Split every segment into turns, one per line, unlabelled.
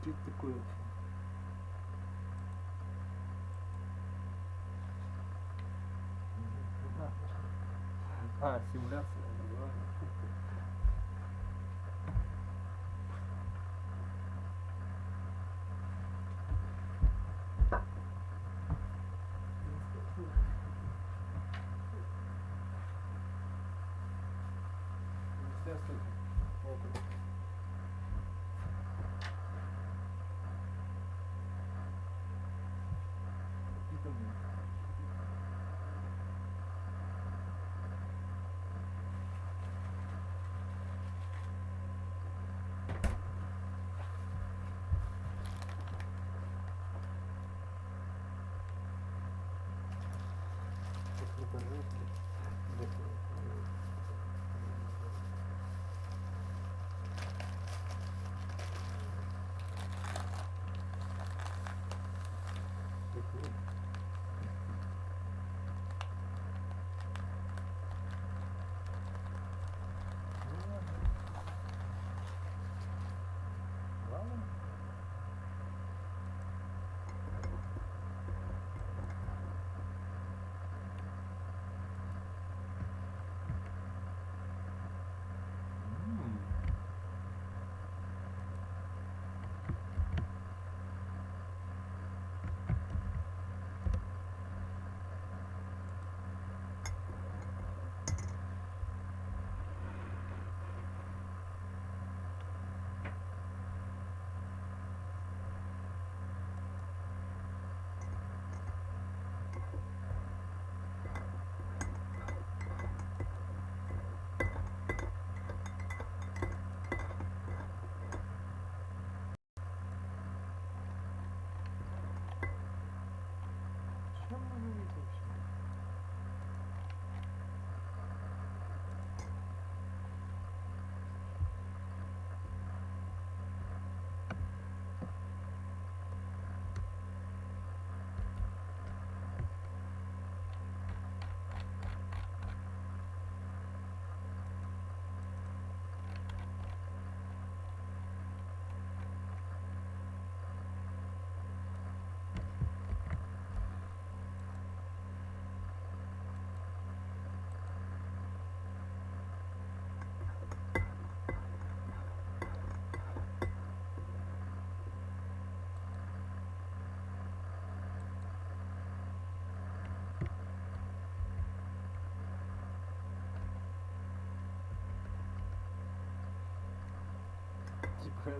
Что это такое вообще? А, симуляция.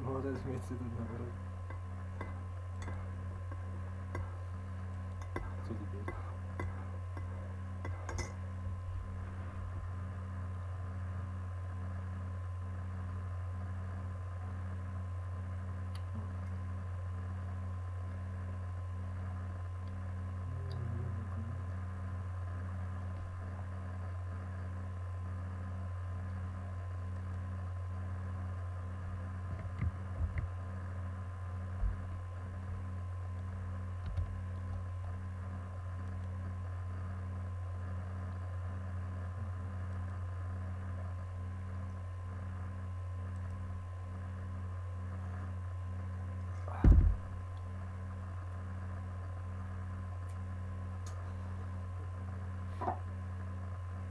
Молодец, имеется в виду наоборот. Что теперь?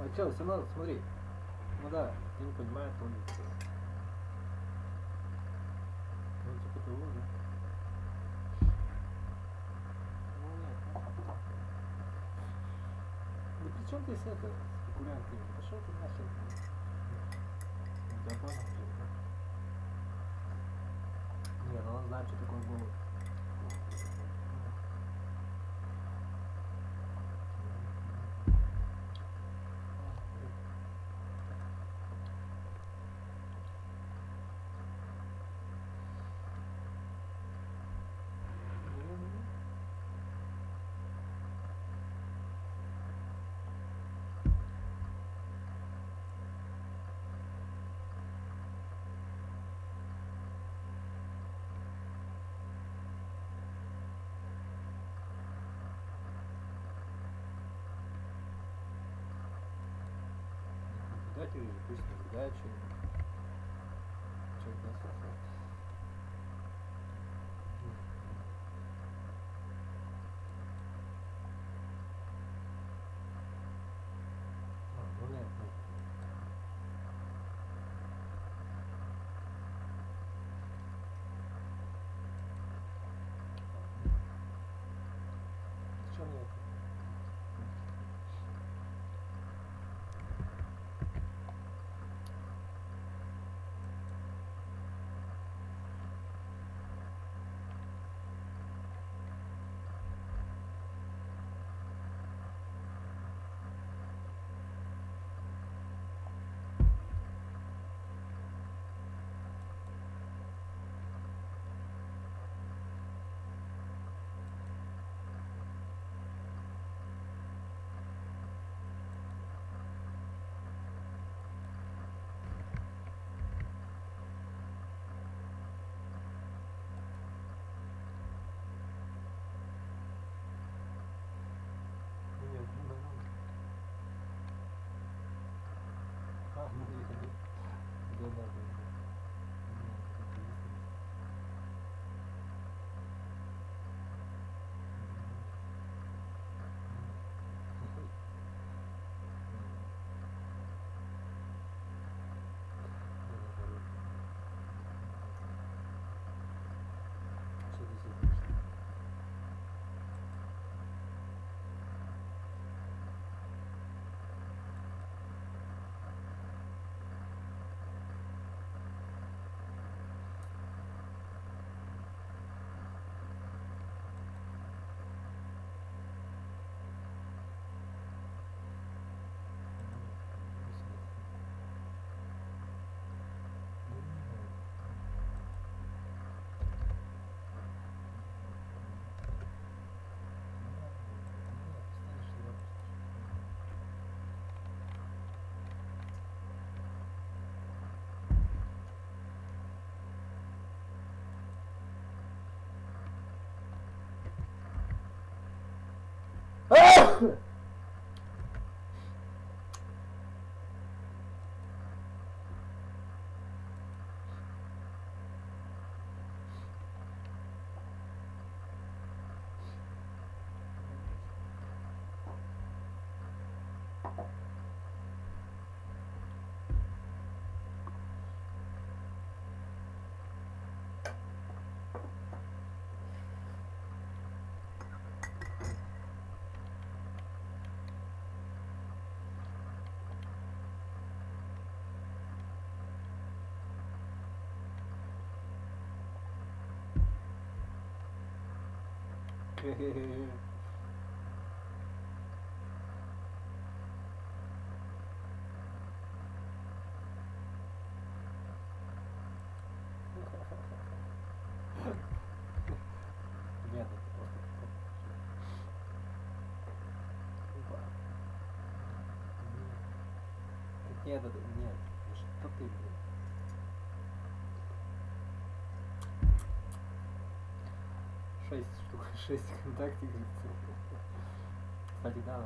А чё, все равно, смотри. Ну да, ты не понимаешь, он всё. Ну типа того, да. Ну нет. Да при чем здесь это, спекулянты? Пошел ты нахер. Я понял, что это. Не, ну он знает, что такое голод. Дайте или пусть наблюдает что-нибудь. Что-нибудь насосал. Ну нет, ну. Что мне это? Нет, ну нормально. А, ну я да, да, да. Что ты сидишь? Нет, это просто опа. Нет, это нет. Ну что ты, блин? Шесть штук, 6 контактиков. Кстати, да,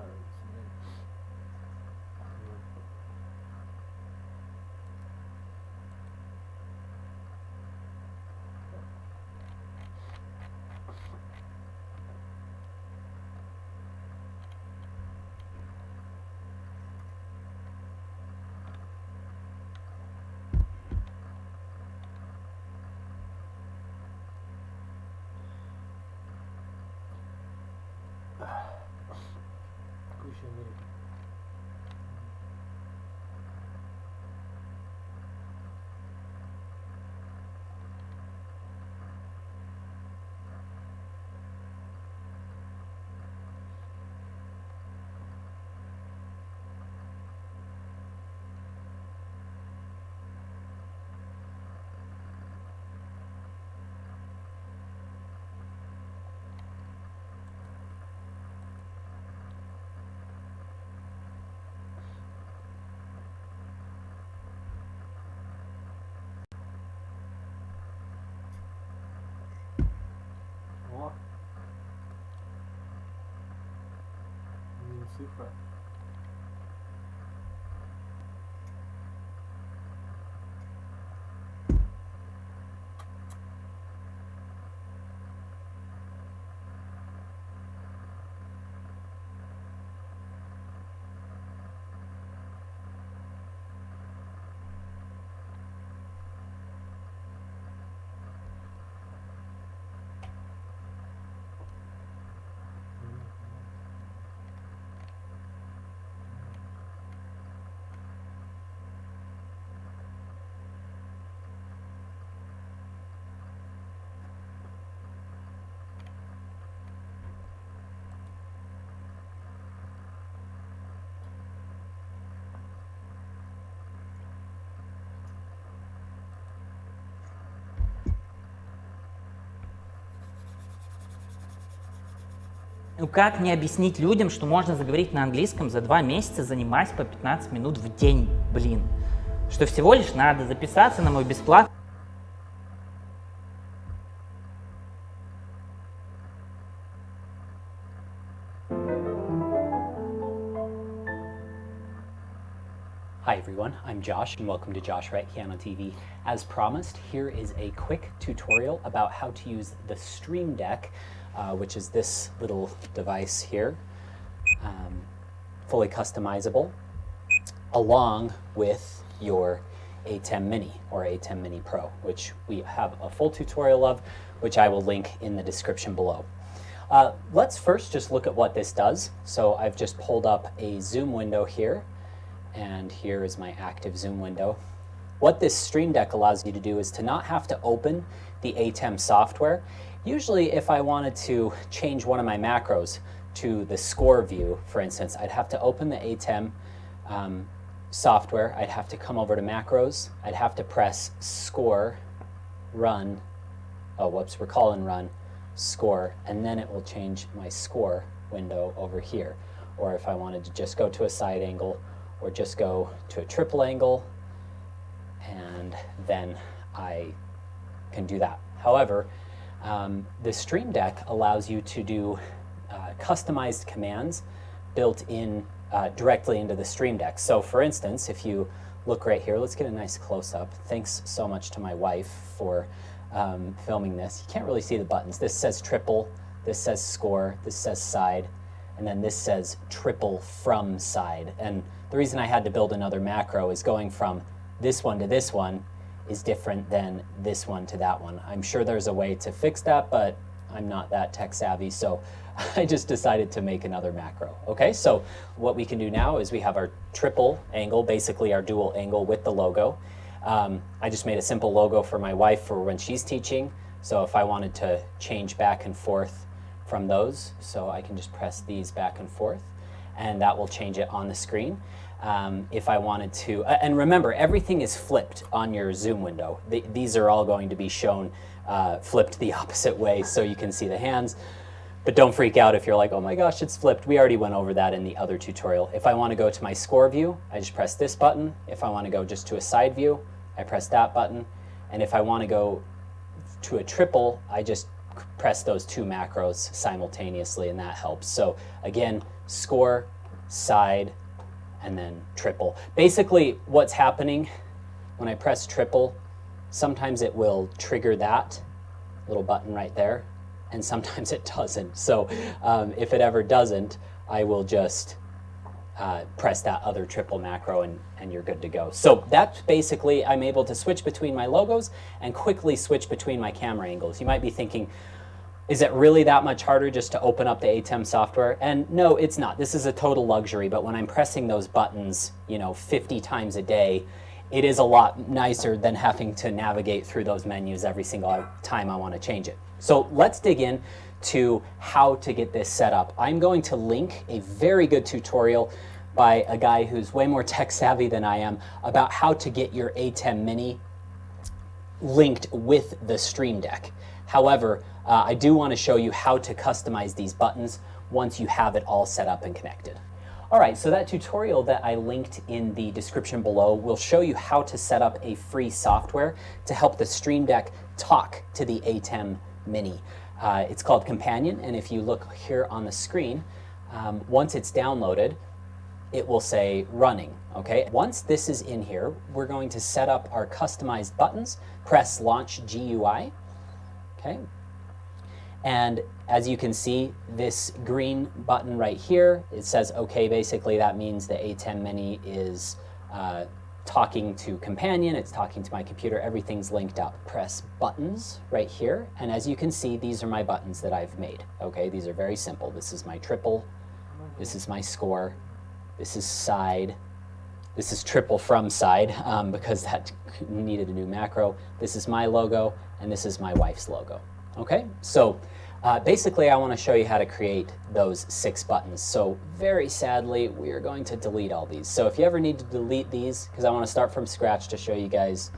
текущая Америка. О! Цифра.
Ну как мне объяснить людям, что можно заговорить на английском за 2 месяца, занимаясь по 15 минут в день, блин? Что всего лишь надо записаться на мой бесплатный...
Hi everyone, I'm Josh and welcome to Josh Rhett Piano TV. As promised, here is a quick tutorial about how to use the Stream Deck, which is this little device here, fully customizable, along with your ATEM Mini or ATEM Mini Pro, which we have a full tutorial of, which I will link in the description below. Let's first just look at what this does. So I've just pulled up a Zoom window here, and here is my active Zoom window. What this Stream Deck allows you to do is to not have to open the ATEM software. Usually if I wanted to change one of my macros to the score view, for instance, I'd have to open the ATEM software, I'd have to come over to macros, I'd have to press score, run, oh whoops, recall and run, score, and then it will change my score window over here. Or if I wanted to just go to a side angle, or just go to a triple angle, and then I can do that. However, the Stream Deck allows you to do customized commands built in directly into the Stream Deck. So for instance, if you look right here, let's get a nice close-up. Thanks so much to my wife for filming this. You can't really see the buttons. This says triple, this says score, this says side, and then this says triple from side. And the reason I had to build another macro is going from this one to this one is different than this one to that one. I'm sure there's a way to fix that, but I'm not that tech savvy, so I just decided to make another macro. Okay, so what we can do now is we have our triple angle, basically our dual angle with the logo. I just made a simple logo for my wife for when she's teaching, so if I wanted to change back and forth from those, so I can just press these back and forth, and that will change it on the screen. If I wanted to, and remember, everything is flipped on your Zoom window. These are all going to be shown flipped the opposite way so you can see the hands. But don't freak out if you're like, oh my gosh, it's flipped. We already went over that in the other tutorial. If I want to go to my score view, I just press this button. If I want to go just to a side view, I press that button. And if I want to go to a triple, I just press those two macros simultaneously, and that helps. So again, score, side, and then triple. Basically, what's happening when I press triple, sometimes it will trigger that little button right there, and sometimes it doesn't. So if it ever doesn't, I will just press that other triple macro and you're good to go. So that's basically, I'm able to switch between my logos and quickly switch between my camera angles. You might be thinking, Is it really that much harder just to open up the ATEM software? And no, it's not. This is a total luxury, but when I'm pressing those buttons, 50 times a day, it is a lot nicer than having to navigate through those menus every single time I want to change it. So let's dig in to how to get this set up. I'm going to link a very good tutorial by a guy who's way more tech savvy than I am about how to get your ATEM Mini linked with the Stream Deck. However, I do want to show you how to customize these buttons once you have it all set up and connected. All right, so that tutorial that I linked in the description below will show you how to set up a free software to help the Stream Deck talk to the ATEM Mini. It's called Companion, and if you look here on the screen, once it's downloaded, it will say running, okay? Once this is in here, we're going to set up our customized buttons, press Launch GUI, okay? And as you can see, this green button right here, it says okay. Basically, that means the ATEM Mini is talking to Companion, it's talking to my computer, everything's linked up. Press buttons right here, and as you can see, these are my buttons that I've made, okay? These are very simple. This is my triple, this is my score, this is side, this is triple from side because that needed a new macro. This is my logo, and this is my wife's logo. Okay, so basically I want to show you how to create those 6 buttons. So very sadly, we are going to delete all these. So if you ever need to delete these, because I want to start from scratch to show you guys.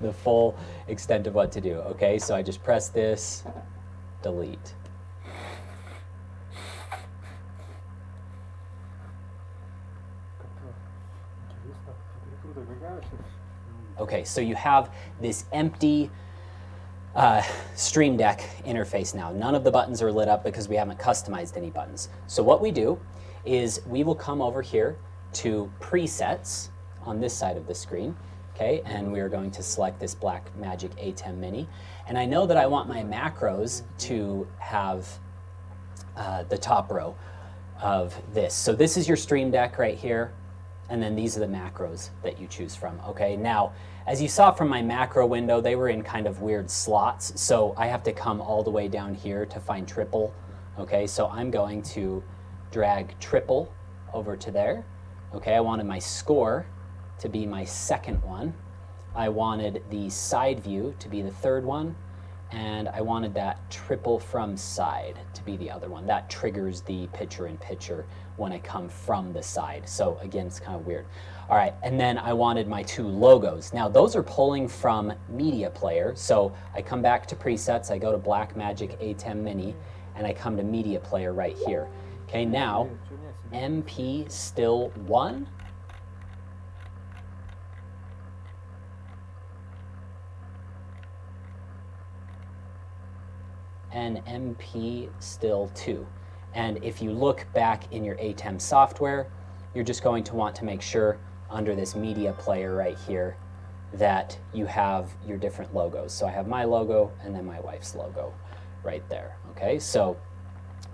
The full extent of what to do. Okay, so I just press this, delete. Okay, so you have this empty Stream Deck interface now. None of the buttons are lit up because we haven't customized any buttons. So what we do is we will come over here to presets on this side of the screen. Okay, and we are going to select this Black Magic ATEM Mini. And I know that I want my macros to have the top row of this. So this is your Stream Deck right here, and then these are the macros that you choose from. Okay, now, as you saw from my macro window, they were in kind of weird slots, so I have to come all the way down here to find triple. Okay, so I'm going to drag triple over to there. Okay, I wanted my score to be my second one. I wanted the side view to be the third one, and I wanted that triple from side to be the other one. That triggers the picture-in-picture when I come from the side. So again, it's kind of weird. All right, and then I wanted my 2 logos. Now those are pulling from Media Player, so I come back to presets, I go to Black Magic ATEM Mini, and I come to Media Player right here. Okay, now MP still 1, and MP still 2. And if you look back in your ATEM software, you're just going to want to make sure under this media player right here that you have your different logos. So I have my logo and then my wife's logo right there. Okay, so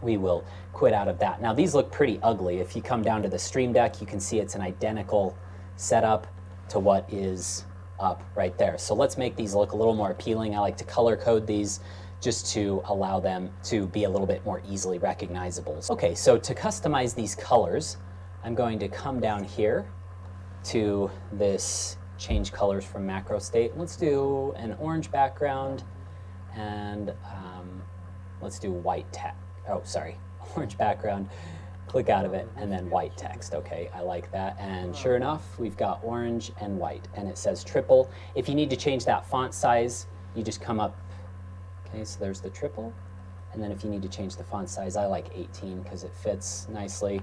we will quit out of that. Now these look pretty ugly. If you come down to the Stream Deck, you can see it's an identical setup to what is up right there. So let's make these look a little more appealing. I like to color code these just to allow them to be a little bit more easily recognizable. Okay, so to customize these colors, I'm going to come down here to this change colors from macro state. Let's do an orange background and let's do white text. Oh, sorry, orange background, click out of it, and then white text. Okay, I like that. And sure enough, we've got orange and white, and it says triple. If you need to change that font size, you just come up. Okay, so there's the triple. And then if you need to change the font size, I like 18 because it fits nicely,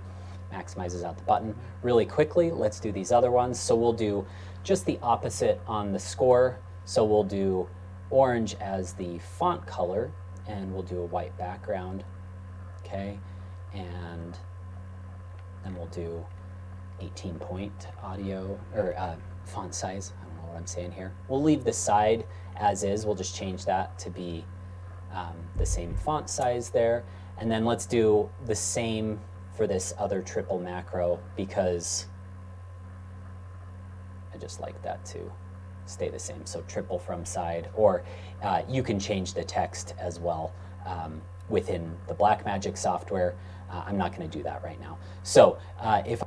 maximizes out the button. Really quickly, let's do these other ones. So we'll do just the opposite on the score. So we'll do orange as the font color, and we'll do a white background. Okay, and then we'll do 18-point audio, or font size. I don't know what I'm saying here. We'll leave the side as is. We'll just change that to be the same font size there. And then let's do the same for this other triple macro because I just like that to stay the same. So triple from side, or you can change the text as well within the Blackmagic software. I'm not going to do that right now. So if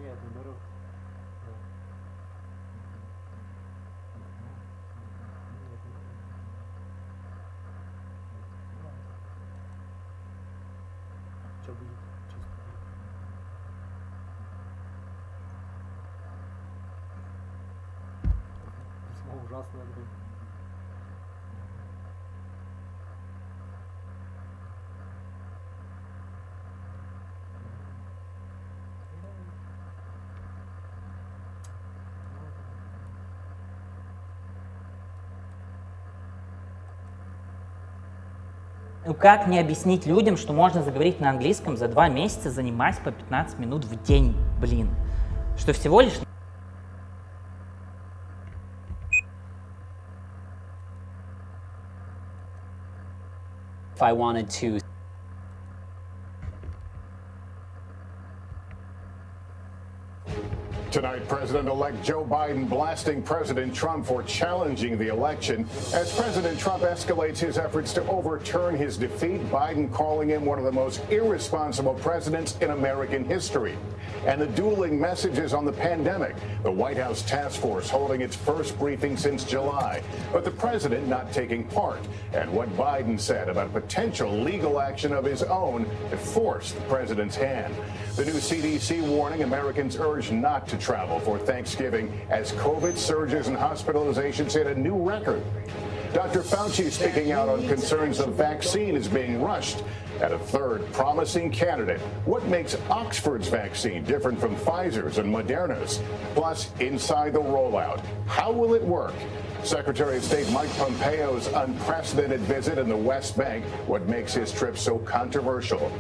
Нет, наоборот. Что будет? Письмо ужасное.
Ну как не объяснить людям, что можно заговорить на английском за 2 месяца, занимаясь по 15 минут в день, блин? Что всего лишь...
if I wanted to
Tonight, President-elect Joe Biden blasting President Trump for challenging the election. As President Trump escalates his efforts to overturn his defeat, Biden calling him one of the most irresponsible presidents in American history. And the dueling messages on the pandemic. The White House task force holding its first briefing since July, but the president not taking part. And what Biden said about potential legal action of his own to force the president's hand. The new CDC warning Americans urged not to travel for Thanksgiving as COVID surges and hospitalizations hit a new record. Dr. Fauci speaking out on concerns the vaccine is being rushed. And a third promising candidate. What makes Oxford's vaccine different from Pfizer's and Moderna's? Plus, inside the rollout, how will it work? Secretary of State Mike Pompeo's unprecedented visit in the West Bank, what makes his trip so controversial?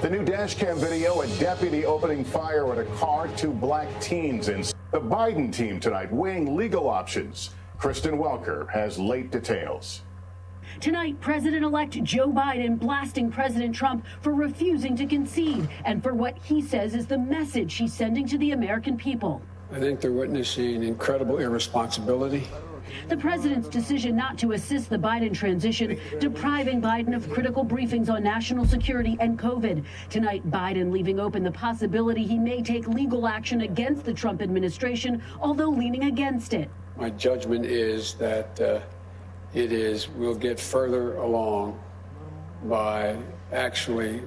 The new dashcam video, a deputy opening fire at a car, 2 black teens in the Biden team tonight weighing legal options. Kristen Welker has late details.
Tonight, President-elect Joe Biden blasting President Trump for refusing to concede and for what he says is the message he's sending to the American people.
I think they're witnessing incredible irresponsibility.
The president's decision not to assist the Biden transition, depriving Biden of critical briefings on national security and COVID. Tonight, Biden leaving open the possibility he may take legal action against the Trump administration, although leaning against it.
My judgment is that we'll get further along by actually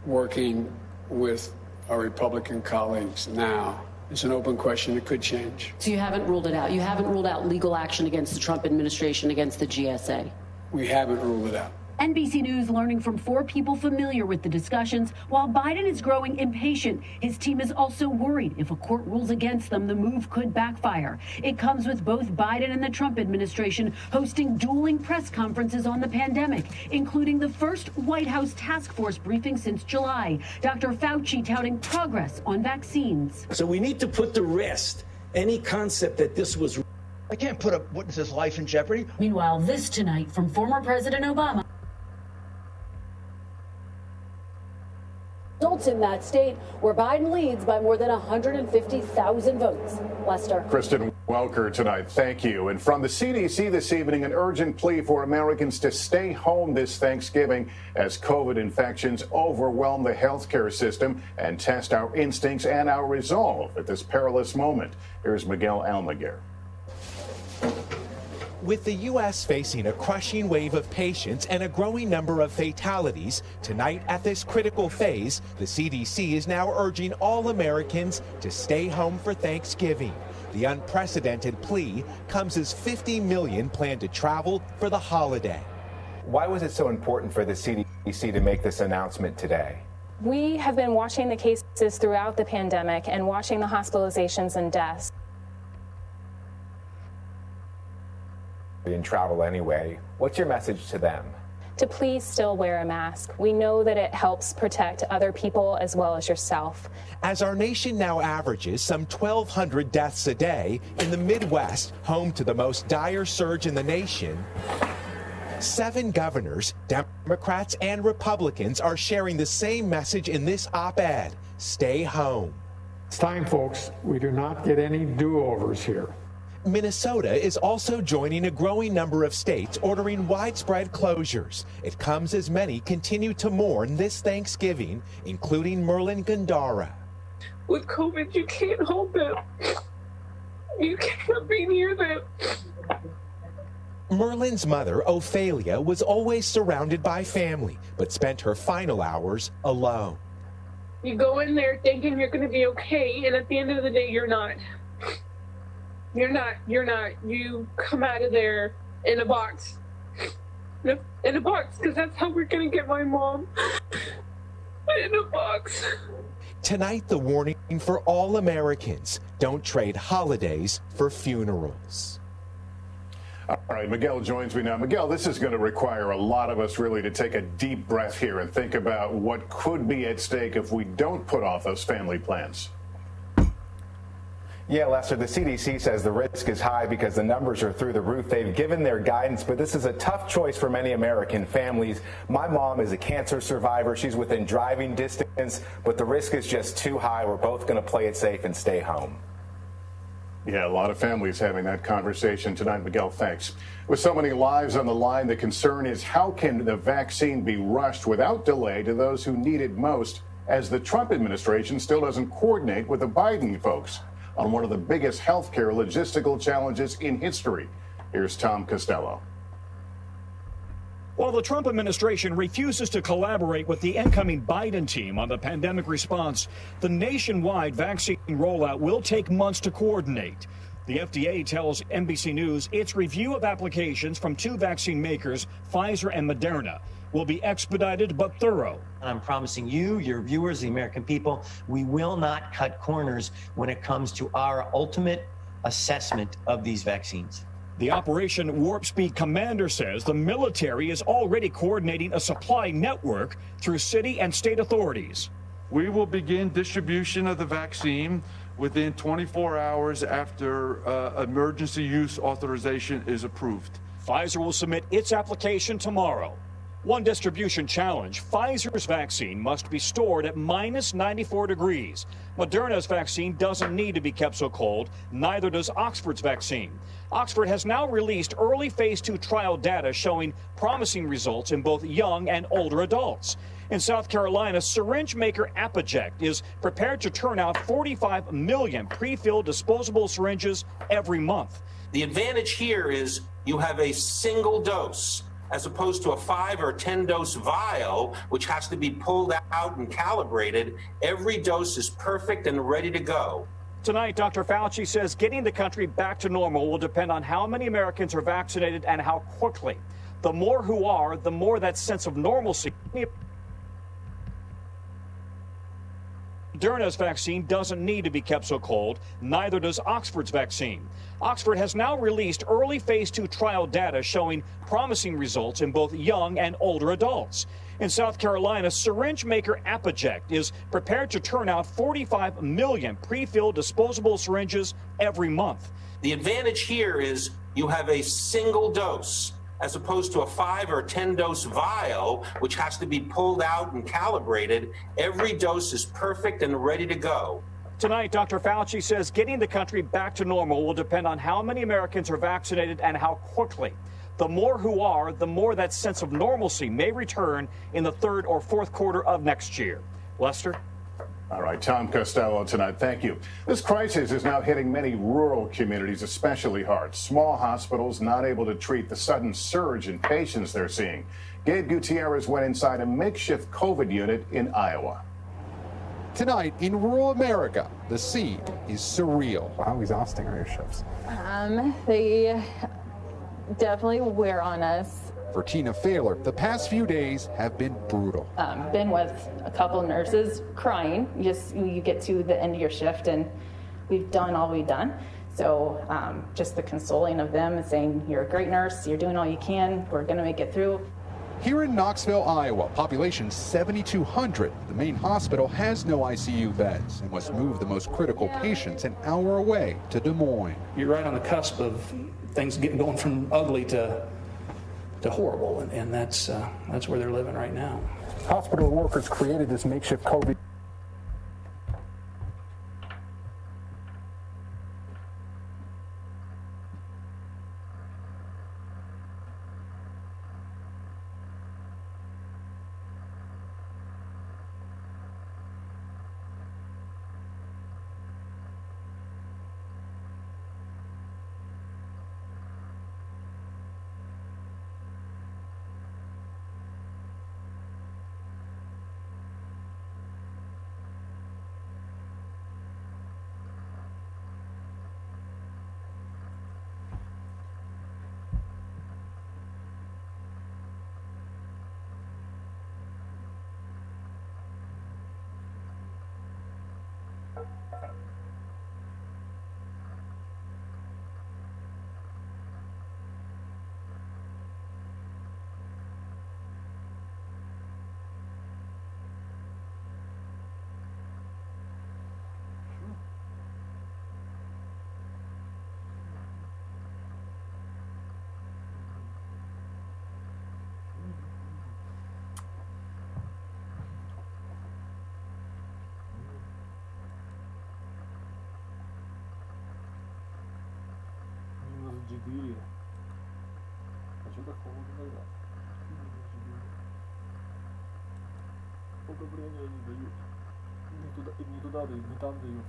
working with our Republican colleagues now. It's an open question. It could change.
So you haven't ruled it out? You haven't ruled out legal action against the Trump administration, against the GSA?
We haven't ruled it out.
NBC News learning from 4 people familiar with the discussions. While Biden is growing impatient, his team is also worried if a court rules against them, the move could backfire. It comes with both Biden and the Trump administration hosting dueling press conferences on the pandemic, including the first White House task force briefing since July. Dr. Fauci touting progress on vaccines.
So we need to put to rest any concept that this was.
I can't put a witness's life in jeopardy.
Meanwhile, this tonight from former President Obama.
Results in that state where Biden leads by more than 150,000 votes. Lester.
Kristen Welker tonight, thank you. And from the CDC this evening, an urgent plea for Americans to stay home this Thanksgiving as COVID infections overwhelm the healthcare system and test our instincts and our resolve at this perilous moment. Here's Miguel Almaguer.
With the U.S. facing a crushing wave of patients and a growing number of fatalities, tonight at this critical phase, the CDC is now urging all Americans to stay home for Thanksgiving. The unprecedented plea comes as 50 million plan to travel for the holiday.
Why was it so important for the CDC to make this announcement today?
We have been watching the cases throughout the pandemic and watching the hospitalizations and deaths.
In travel anyway, what's your message to them?
To please still wear a mask. We know that it helps protect other people as well as yourself.
As our nation now averages some 1,200 deaths a day in the Midwest, home to the most dire surge in the nation, 7 governors, Democrats and Republicans, are sharing the same message in this op-ed: stay home.
It's time, folks. We do not get any do-overs here.
Minnesota is also joining a growing number of states ordering widespread closures. It comes as many continue to mourn this Thanksgiving, including Merlin Gandara.
With COVID, you can't hold them. You can't be near them.
Merlin's mother, Ophelia, was always surrounded by family, but spent her final hours alone.
You go in there thinking you're going to be okay, and at the end of the day, you're not. You're not. You come out of there in a box. In a box, because that's how we're going to get my mom. In a box.
Tonight, the warning for all Americans: don't trade holidays for funerals.
All right, Miguel joins me now. Miguel, this is going to require a lot of us really to take a deep breath here and think about what could be at stake if we don't put off those family plans.
Yeah, Lester, the CDC says the risk is high because the numbers are through the roof. They've given their guidance, but this is a tough choice for many American families. My mom is a cancer survivor. She's within driving distance, but the risk is just too high. We're both going to play it safe and stay home.
Yeah, a lot of families having that conversation tonight. Miguel, thanks. With so many lives on the line, the concern is how can the vaccine be rushed without delay to those who need it most, as the Trump administration still doesn't coordinate with the Biden folks on one of the biggest healthcare logistical challenges in history. Here's Tom Costello.
While the Trump administration refuses to collaborate with the incoming Biden team on the pandemic response, the nationwide vaccine rollout will take months to coordinate. The FDA tells NBC News its review of applications from 2 vaccine makers, Pfizer and Moderna, will be expedited but thorough.
I'm promising you, your viewers, the American people, we will not cut corners when it comes to our ultimate assessment of these vaccines.
The Operation Warp Speed commander says the military is already coordinating a supply network through city and state authorities.
We will begin distribution of the vaccine within 24 hours after emergency use authorization is approved.
Pfizer will submit its application tomorrow. One distribution challenge: Pfizer's vaccine must be stored at -94 degrees. Moderna's vaccine doesn't need to be kept so cold, neither does Oxford's vaccine. Oxford has now released early phase 2 trial data showing promising results in both young and older adults. In South Carolina, syringe maker Apoject is prepared to turn out 45 million pre-filled disposable syringes every month.
The advantage here is you have a single dose, as opposed to a 5 or 10 dose vial, which has to be pulled out and calibrated. Every dose is perfect and ready to go.
Tonight, Dr. Fauci says getting the country back to normal will depend on how many Americans are vaccinated and how quickly. The more who are, the more that sense of normalcy. Moderna's vaccine doesn't need to be kept so cold, neither does Oxford's vaccine. Oxford has now released early phase 2 trial data showing promising results in both young and older adults. In South Carolina, syringe maker Apogect is prepared to turn out 45 million pre-filled disposable syringes every month.
The advantage here is you have a single dose, as opposed to a 5 or 10 dose vial, which has to be pulled out and calibrated. Every dose is perfect and ready to go.
Tonight, Dr. Fauci says getting the country back to normal will depend on how many Americans are vaccinated and how quickly. The more who are, the more that sense of normalcy may return in the third or fourth quarter of next year. Lester?
All right, Tom Costello tonight. Thank you. This crisis is now hitting many rural communities especially hard. Small hospitals not able to treat the sudden surge in patients they're seeing. Gabe Gutierrez went inside a makeshift COVID unit in Iowa.
Tonight in rural America, the scene is surreal.
How exhausting are your shifts?
They definitely wear on us.
For Tina Failer, the past few days have been brutal.
Been with a couple nurses crying. You get to the end of your shift and we've done all we've done. So just the consoling of them and saying, you're a great nurse, you're doing all you can, we're gonna make it through.
Here in Knoxville, Iowa, population 7,200, the main hospital has no ICU beds and must move the most critical patients an hour away to Des Moines.
You're right on the cusp of things going from ugly to horrible, and that's where they're living right now.
Hospital workers created this makeshift COVID.
-4. А что-то холодно, да. Удобрения не дают. Не туда дают, не там дают.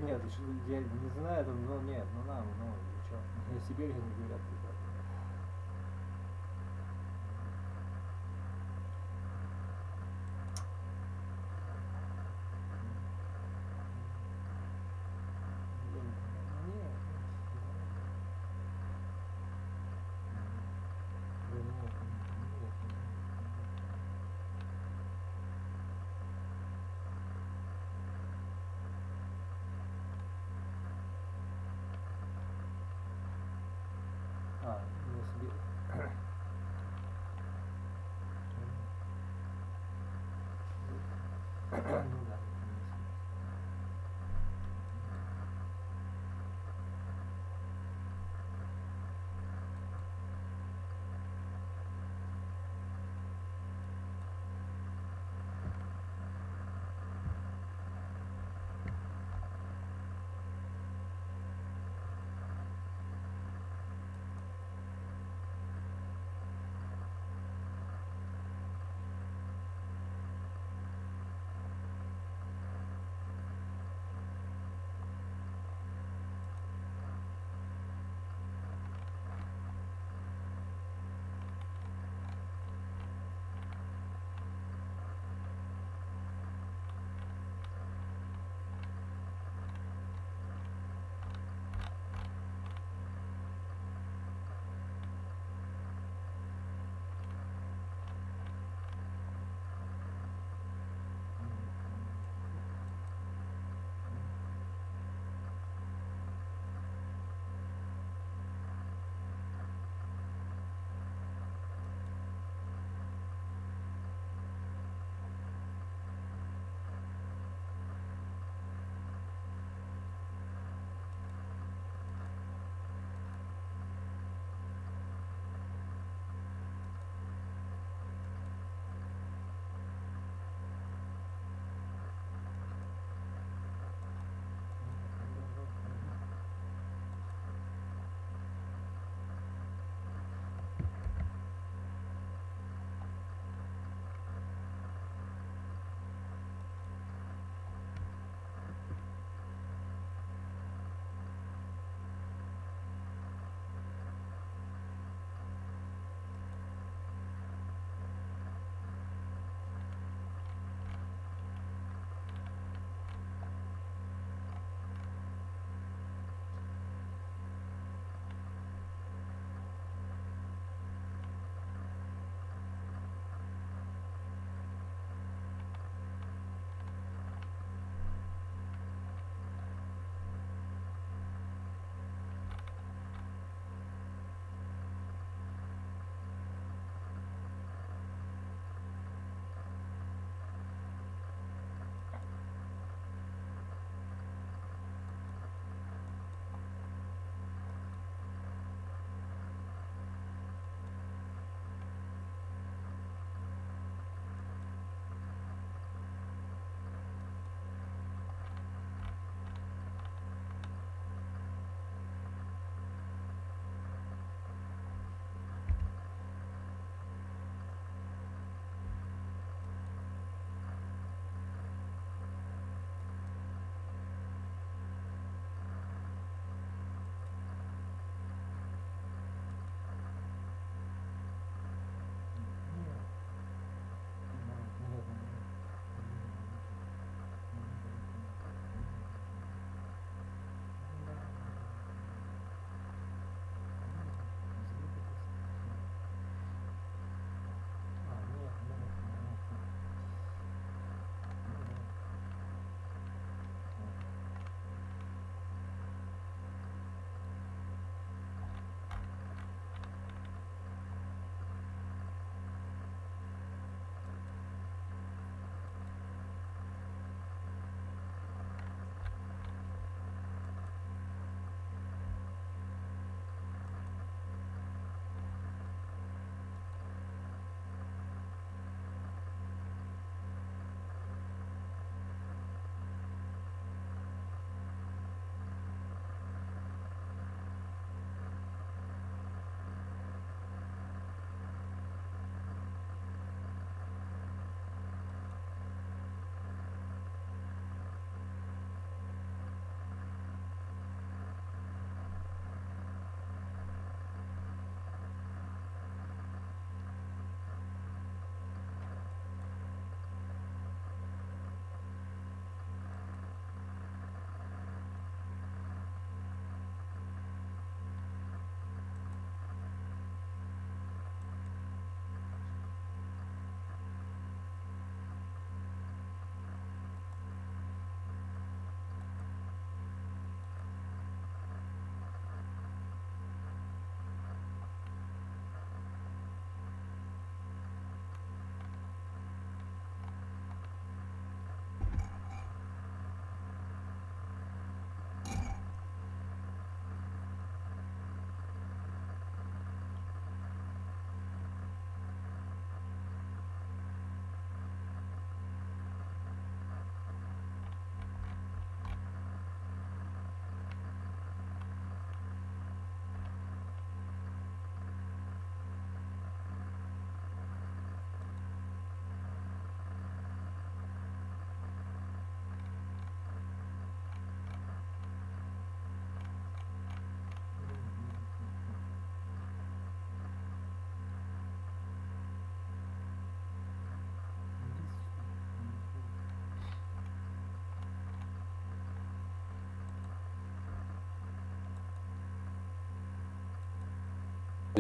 Нет, я не знаю, но нет, ну нам, ну ничего. Я себе не говорят, ребята.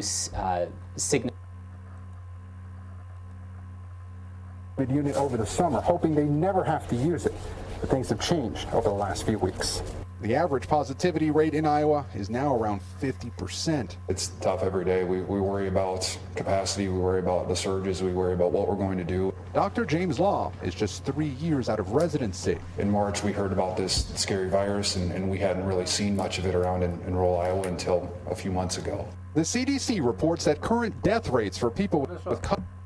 signal
unit over the summer, hoping they never have to use it. But things have changed over the last few weeks. The average positivity rate in Iowa is now around 50%.
It's tough every day. We worry about capacity, we worry about the surges, we worry about what we're going to do.
Dr. James Law is just 3 years out of residency.
In March, we heard about this scary virus, and we hadn't really seen much of it around in rural Iowa until a few months ago.
The CDC reports that current death rates for people with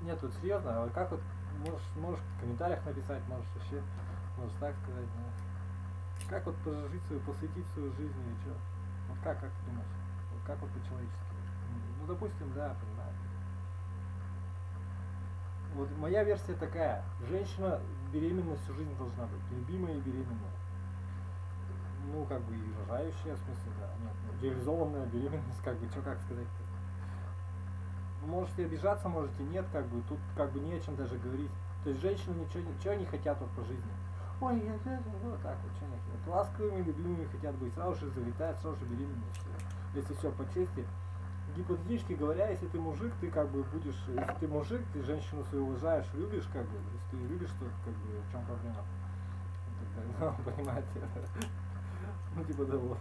Нет, тут серьезно, как вот можешь в комментариях написать, можешь вообще, можешь так сказать, да. Как вот прожить свою, посвятить свою жизнь или что? Вот как ты думаешь? Вот как вот по-человечески? Ну, допустим, да, понимаю. Вот моя версия такая. Женщина беременна всю жизнь должна быть. Любимая и беременная. Ну, как бы и рожающая, в смысле, да. Нет, реализованная беременность, как бы, что как сказать-то? Можете обижаться, можете нет, как бы, тут как бы не о чем даже говорить. То есть женщины ничего не хотят вот по жизни. Ой, я вот так вот, что не хотят. Ласковыми, любимыми хотят быть, сразу же залетают, сразу же беременные. Если все по чести, гипотетически говоря, если ты мужик, ты как бы будешь, если ты мужик, ты женщину свою уважаешь, любишь, как бы, если ты любишь, то как бы в чем проблема? Ну, понимаете? Ну, типа того.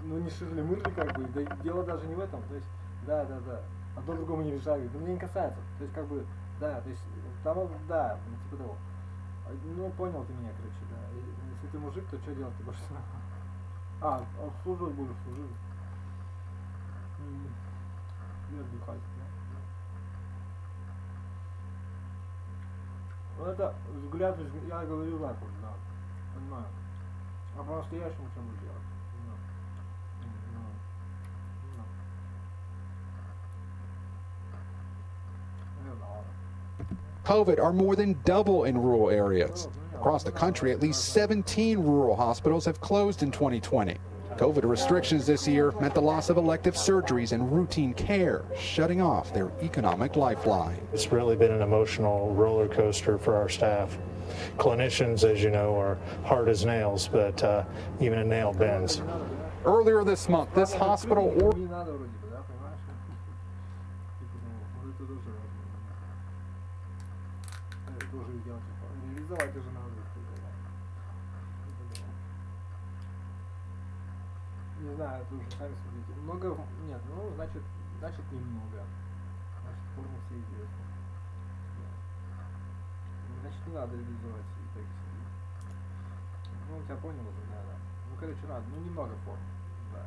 Ну, не ширли-мырли, как бы, да, дело даже не в этом, то есть, да, одно другому не мешает, но мне не касается, то есть, как бы, да, то есть, там, да, типа того, ну, понял ты меня, короче, да, если ты мужик, то что делать, ты больше, обслуживать будешь, служить, и отдыхать, да. Вот это взгляд, я говорю так вот, да, понимаю, а по-настоящему что будешь делать?
COVID are more than double in rural areas. Across the country, at least 17 rural hospitals have closed in 2020. COVID restrictions this year meant the loss of elective surgeries and routine care, shutting off their economic lifeline.
It's really been an emotional roller coaster for our staff. Clinicians, as you know, are hard as nails, but even a nail bends.
Earlier this month, this hospital ordered
не знаю, это уже сами судите. Много, нет, ну, значит немного. Значит, форма все известна. Значит, не надо реализовать и так сидеть. Ну, тебя понял уже, да. Ну, короче, надо, ну, немного форм, да.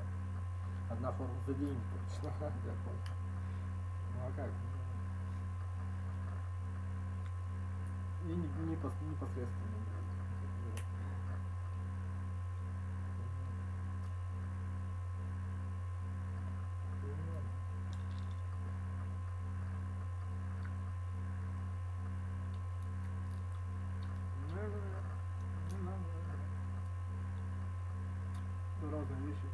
Одна форма за день точно, я понял. Ну, а как? И непосредственно. Разные вещи,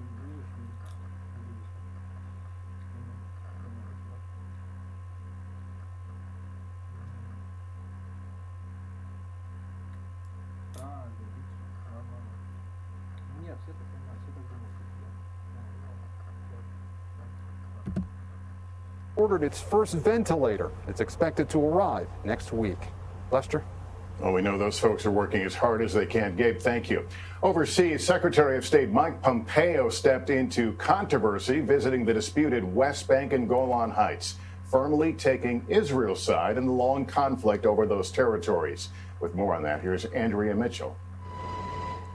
нет, все так понимают, все так думают.
ordered its first ventilator. It's expected to arrive next week. Lester?
Well, we know those folks are working as hard as they can. Gabe, thank you. Overseas, Secretary of State Mike Pompeo stepped into controversy visiting the disputed West Bank and Golan Heights, firmly taking Israel's side in the long conflict over those territories. With more on that, here's Andrea Mitchell.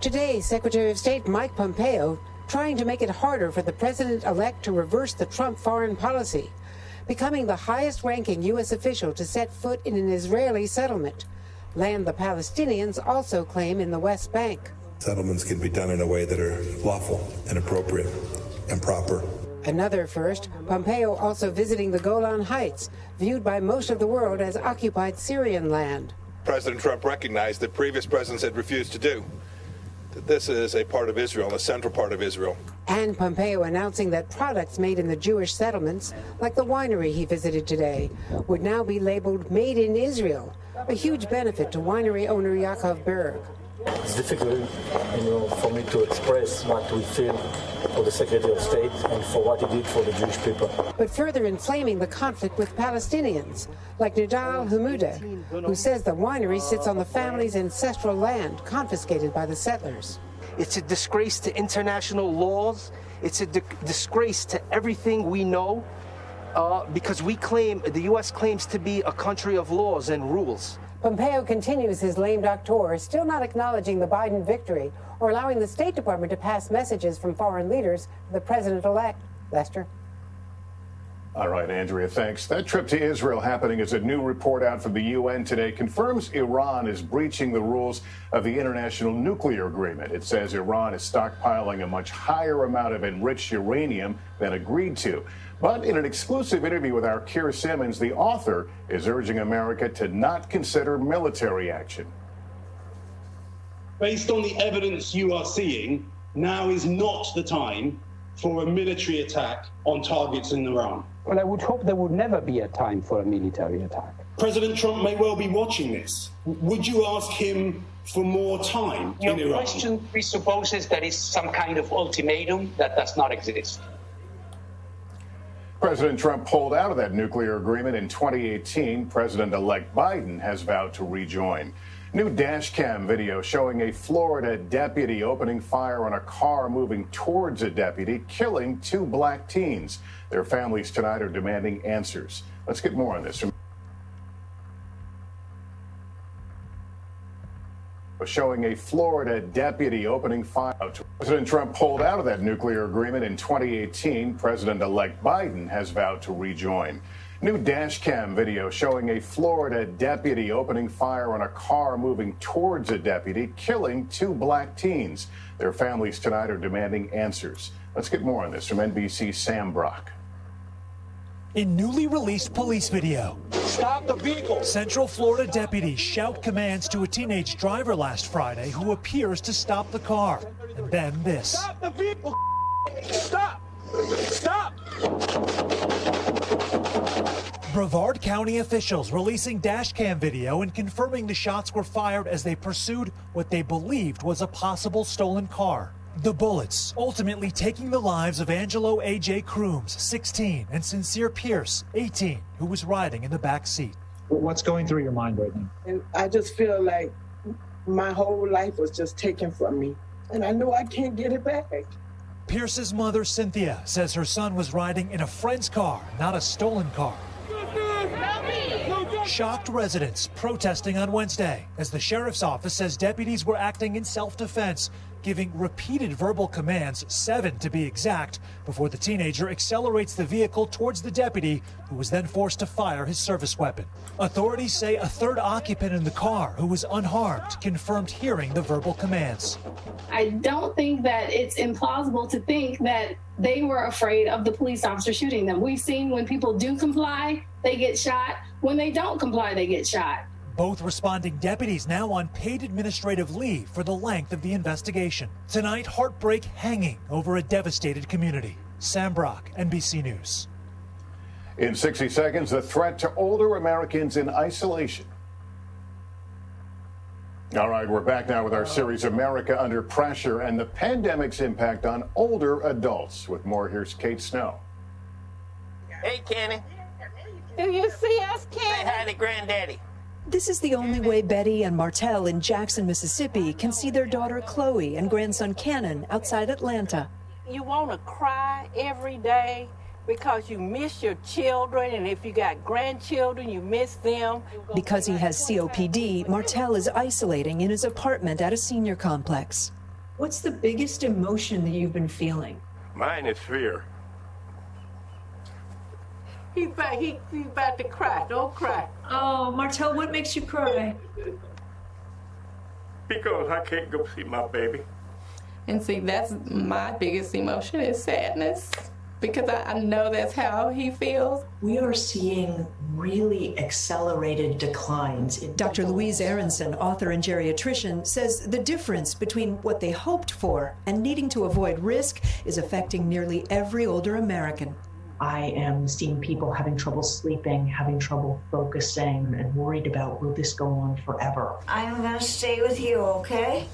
Today, Secretary of State Mike Pompeo trying to make it harder for the president-elect to reverse the Trump foreign policy, becoming the highest-ranking U.S. official to set foot in an Israeli settlement, land the Palestinians also claim in the West Bank.
Settlements can be done in a way that are lawful and appropriate and proper.
Another first, Pompeo also visiting the Golan Heights, viewed by most of the world as occupied Syrian land.
President Trump recognized that previous presidents had refused to do. That this is a part of Israel, a central part of Israel.
And Pompeo announcing that products made in the Jewish settlements, like the winery he visited today, would now be labeled Made in Israel, a huge benefit to winery owner Yaakov Berg.
It's difficult, for me to express what we feel for the Secretary of State and for what he did for the Jewish people.
But further inflaming the conflict with Palestinians, like Nidal Hamouda, who says the winery sits on the family's ancestral land confiscated by the settlers.
It's a disgrace to international laws. It's a disgrace to everything we know, because the U.S. claims to be a country of laws and rules.
Pompeo continues his lame duck tour, still not acknowledging the Biden victory or allowing the State Department to pass messages from foreign leaders to the president-elect. Lester?
All right, Andrea, thanks. That trip to Israel happening as a new report out from the UN today confirms Iran is breaching the rules of the International Nuclear Agreement. It says Iran is stockpiling a much higher amount of enriched uranium than agreed to. But in an exclusive interview with our Keir Simmons, the author is urging America to not consider military action.
Based on the evidence you are seeing, now is not the time for a military attack on targets in Iran.
Well, I would hope there would never be a time for a military attack.
President Trump may well be watching this. Would you ask him for more time in Iran?
Your question presupposes there is some kind of ultimatum that does not exist.
President Trump pulled out of that nuclear agreement in 2018. President-elect Biden has vowed to rejoin. New dash cam video showing a Florida deputy opening fire on a car moving towards a deputy, killing 2 black teens. Their families tonight are demanding answers. Let's get more on this. Showing a Florida deputy opening fire. President Trump pulled out of that nuclear agreement in 2018. President-elect Biden has vowed to rejoin. New dash cam video showing a Florida deputy opening fire on a car moving towards a deputy, killing 2 black teens. Their families tonight are demanding answers. Let's get more on this from NBC's Sam Brock.
In newly released police video,
stop the vehicle.
Central Florida deputies shout commands to a teenage driver last Friday who appears to stop the car. And then this.
Stop the vehicle. Stop. Stop.
Brevard County officials releasing dash cam video and confirming the shots were fired as they pursued what they believed was a possible stolen car. The bullets ultimately taking the lives of Angelo A.J. Crooms, 16, and Sincere Pierce, 18, who was riding in the back seat.
What's going through your mind right now?
And I just feel like my whole life was just taken from me, and I know I can't get it back.
Pierce's mother, Cynthia, says her son was riding in a friend's car, not a stolen car. Shocked residents protesting on Wednesday as the sheriff's office says deputies were acting in self-defense, giving repeated verbal commands, 7 to be exact, before the teenager accelerates the vehicle towards the deputy, who was then forced to fire his service weapon. Authorities say a third occupant in the car, who was unharmed, confirmed hearing the verbal commands.
I don't think that it's implausible to think that they were afraid of the police officer shooting them. We've seen when people do comply, they get shot. When they don't comply, they get shot.
Both responding deputies now on paid administrative leave for the length of the investigation. Tonight, heartbreak hanging over a devastated community. Sam Brock, NBC News.
In 60 seconds, the threat to older Americans in isolation. All right, we're back now with our series, America Under Pressure, and the pandemic's impact on older adults. With more, here's Kate Snow.
Hey, Kenny.
Do you see us, Kenny?
Say hi to Granddaddy.
This is the only way Betty and Martell in Jackson, Mississippi can see their daughter Chloe and grandson Cannon outside Atlanta.
You want to cry every day because you miss your children, and if you got grandchildren, you miss them.
Because he has COPD, Martell is isolating in his apartment at a senior complex. What's the biggest emotion that you've been feeling?
Mine is fear.
He's about to cry. Don't cry.
Oh, Martell, what makes you cry?
Because I can't go see my baby.
And see, that's my biggest emotion is sadness, because I know that's how he feels.
We are seeing really accelerated declines. Dr. Louise Aronson, author and geriatrician, says the difference between what they hoped for and needing to avoid risk is affecting nearly every older American. I am seeing people having trouble sleeping, having trouble focusing, and worried about, will this go on forever?
I'm gonna stay with you, okay?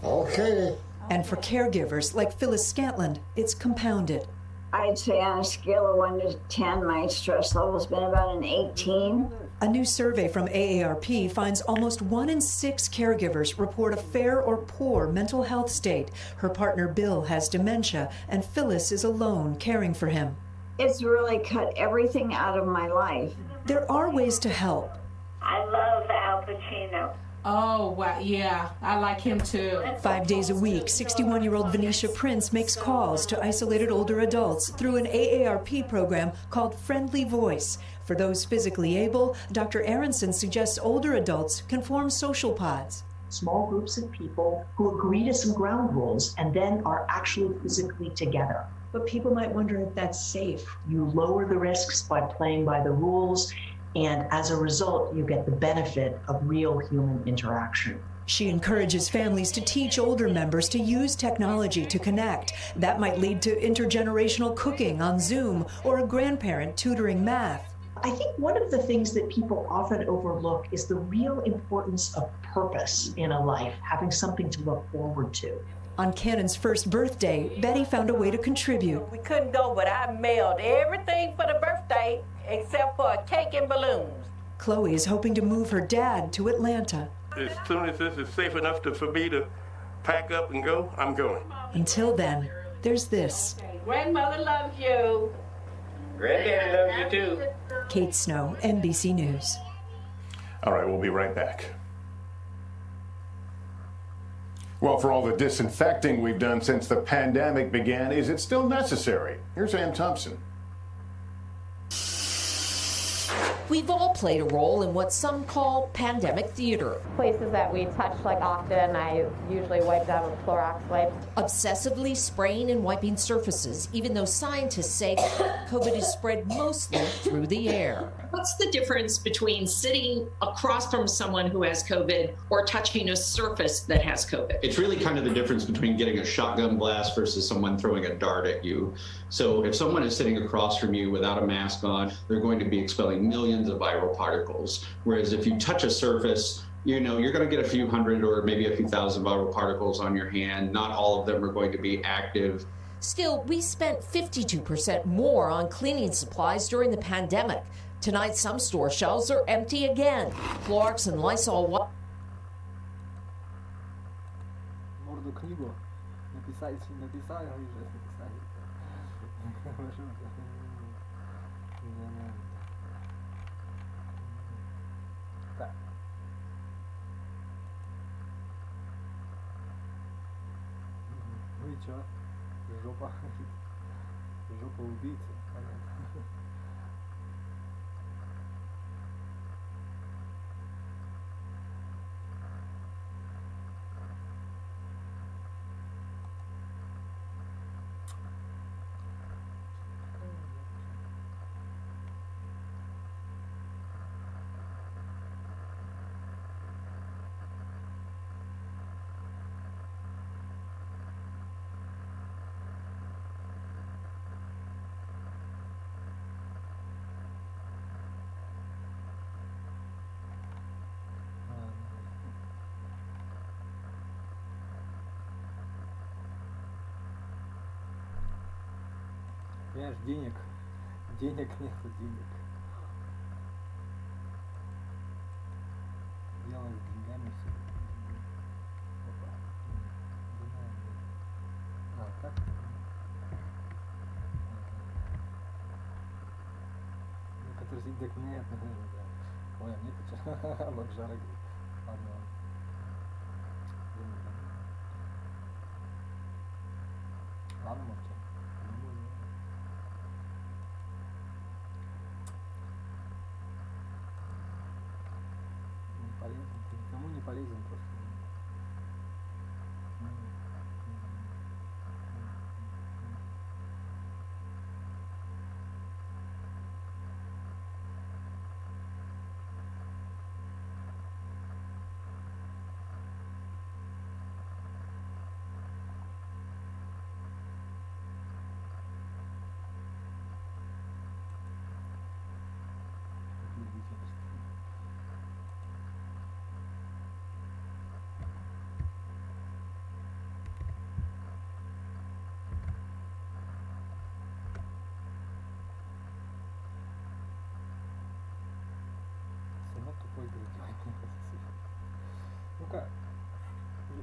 Okay. And for caregivers like Phyllis Scantland, it's compounded.
I'd say on a scale of 1 to 10, my stress level's been about an 18.
A new survey from AARP finds almost 1 in 6 caregivers report a fair or poor mental health state. Her partner Bill has dementia, and Phyllis is alone caring for him.
It's really cut everything out of my life.
There are ways to help.
I love Al Pacino.
Oh, wow, yeah, I like him too.
5 days a week, 61-year-old Venetia Prince makes calls to isolated older adults through an AARP program called Friendly Voice. For those physically able, Dr. Aronson suggests older adults can form social pods. Small groups of people who agree to some ground rules and then are actually physically together. But people might wonder if that's safe. You lower the risks by playing by the rules, and as a result, you get the benefit of real human interaction. She encourages families to teach older members to use technology to connect. That might lead to intergenerational cooking on Zoom or a grandparent tutoring math. I think one of the things that people often overlook is the real importance of purpose in a life, having something to look forward to. On Cannon's first birthday, Betty found a way to contribute.
We couldn't go, but I mailed everything for the birthday except for a cake and balloons.
Chloe is hoping to move her dad to Atlanta.
As soon as this is safe enough for me to pack up and go, I'm going.
Until then, there's this.
Grandmother loves you.
Granddaddy loves you too.
Kate Snow, NBC News.
All right, we'll be right back. Well, for all the disinfecting we've done since the pandemic began, is it still necessary? Here's Ann Thompson.
We've all played a role in what some call pandemic theater.
Places that we touch like often, I usually wipe down with Clorox wipes.
Obsessively spraying and wiping surfaces, even though scientists say COVID is spread mostly through the air.
What's the difference between sitting across from someone who has COVID or touching a surface that has COVID?
It's really kind of the difference between getting a shotgun blast versus someone throwing a dart at you. So if someone is sitting across from you without a mask on, they're going to be expelling millions of viral particles. Whereas if you touch a surface, you're going to get a few hundred or maybe a few thousand viral particles on your hand. Not all of them are going to be active.
Still, we spent 52% more on cleaning supplies during the pandemic. Tonight, some store shelves are empty again. Clorox and Lysol.
Морду книгу написали, а уже написали. Так. Ну и чё? Жопа. Жопа убийцы. Понятно. Понимаешь, денег нету, денег. Дело с деньгами все. Опа. А, так? Некоторые сидят документ, да. Ой, а мне почему? Обжара. Ладно. Ладно, молчи. Полезен, ты никому не полезен просто.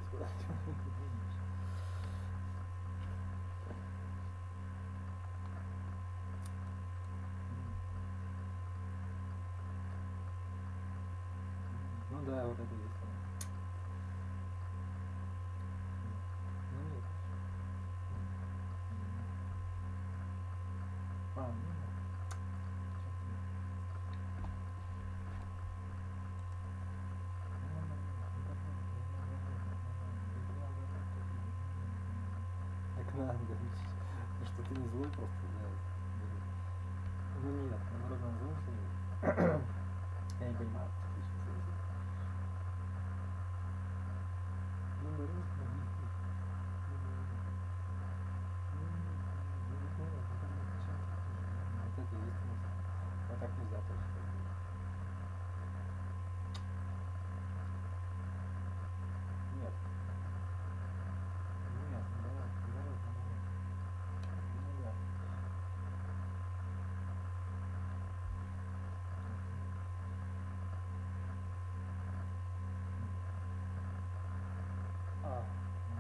сказать. Ну да, вот это есть. Ну нет. Ну да. Так надо, что ты не злой просто, да. Ну нет, наоборот, он злой. Я не понимаю, что ты сейчас говоришь. Ну, наоборот, вот это и есть смысл. Вот так нельзя тоже. Нет. Нет, наоборот, наоборот. Ну да.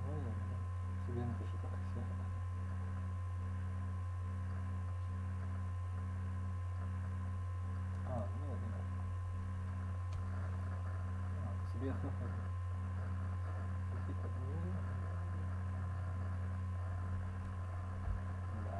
Ну нет, себе напишу так и все. Нет, нет. Себе. Да.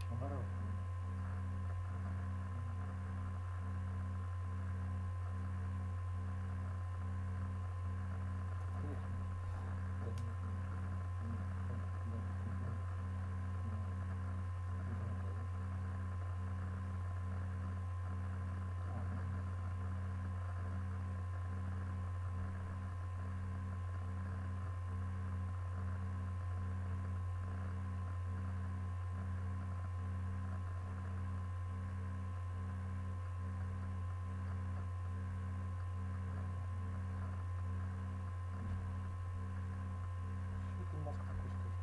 Наоборот. Что ты мозг такой, что ли?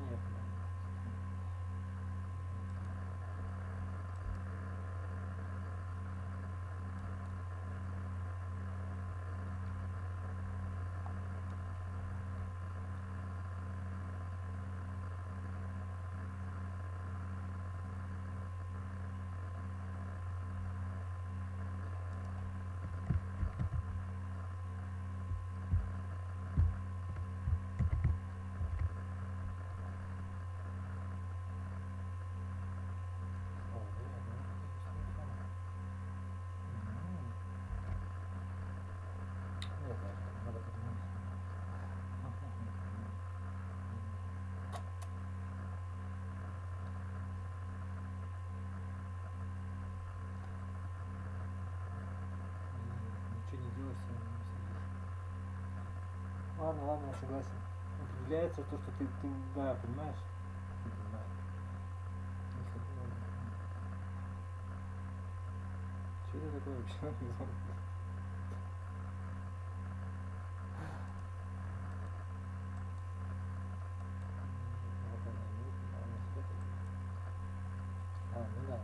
Нет. Ничего не делать, все равно сидишь. Ладно, ладно, я согласен. Определяется то, что ты да, понимаешь? Ты понимаешь. Что это такое вообще? Ну да.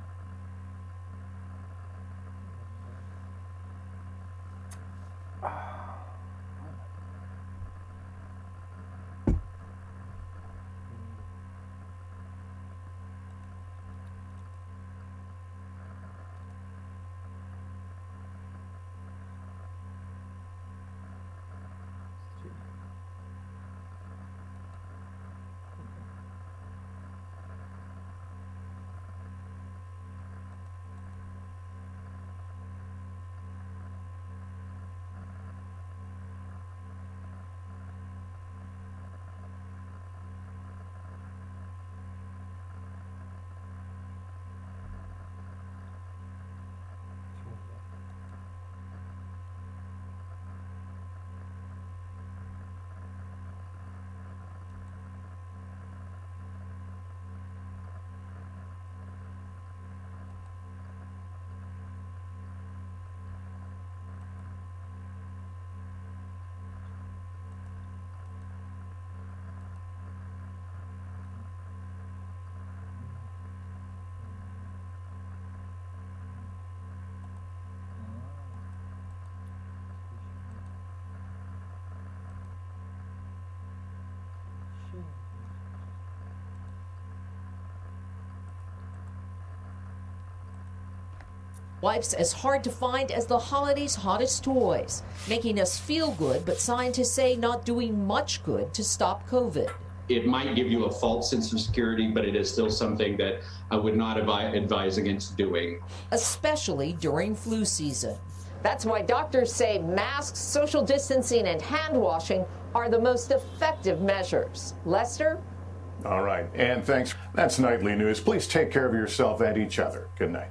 Wipes as hard to find as the holiday's hottest toys, making us feel good, but scientists say not doing much good to stop COVID.
It might give you a false sense of security, but it is still something that I would not advise against doing.
Especially during flu season.
That's why doctors say masks, social distancing, and hand washing are the most effective measures. Lester?
All right, and thanks. That's Nightly News. Please take care of yourself and each other. Good night.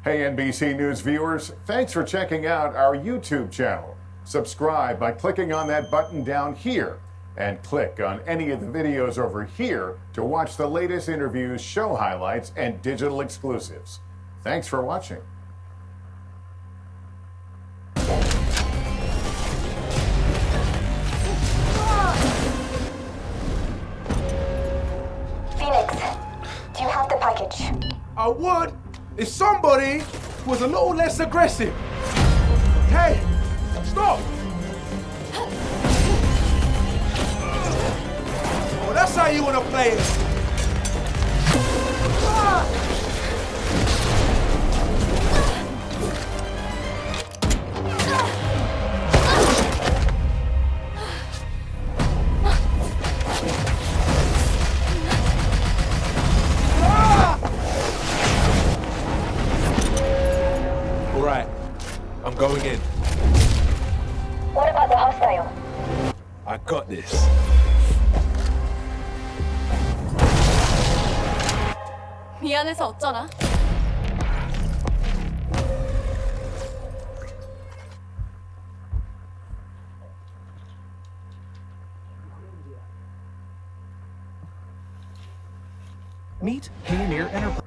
Hey, NBC News viewers, thanks for checking out our YouTube channel. Subscribe by clicking on that button down here and click on any of the videos over here to watch the latest interviews, show highlights, and digital exclusives. Thanks for watching.
Phoenix, do you have the package?
I would if somebody was a little less aggressive. Hey, stop! Oh, that's how you want to play it. All right, I'm going in.
What about the hostile?
I got this.
미안해서 어쩌나?
Meet Pioneer Enterprise.